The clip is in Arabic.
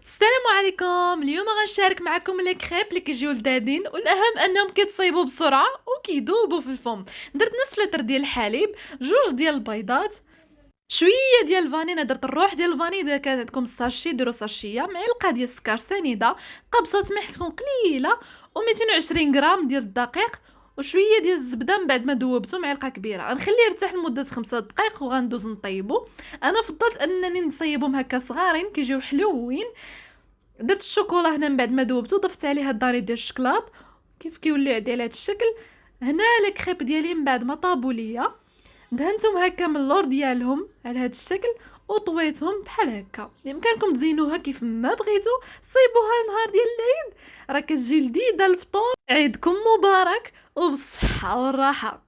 السلام عليكم. اليوم غنشارك معكم لي كريب اللي كيجيو لذاذين، والاهم انهم كيتصايبوا بسرعه وكيذوبوا في الفم. درت نصف لتر ديال الحليب، جوج ديال البيضات، شويه ديال الفاني. درت الروح ديال الفاني. اذا كان عندكم الساشي ديروا ساشيه، معلقه ديال السكر سنيده، قبصه ملح تكون قليله، و220 غرام ديال الدقيق، وشويه ديال الزبده. من بعد ما ذوبته معلقه كبيره غنخليه يرتاح لمده 5 دقائق وغندوز نطيبو. انا فضلت انني نصيبهم هكا صغارين كيجيو حلوين. درت الشوكولا هنا من بعد ما ذوبته، ضفت عليها الداري ديال الشكلاط كيف كيوليو عندي على هذا الشكل. هنا لي كريب ديالي من بعد ما طابوا ليا دهنتهم هكا من اللور ديالهم على هذا الشكل وطويتهم بحال هكا. بامكانكم تزينوها كيف ما بغيتو. صيبوها النهار ديال العيد، راه كتجي لذيذه الفطور. عيدكم مبارك وبالصحه والراحه.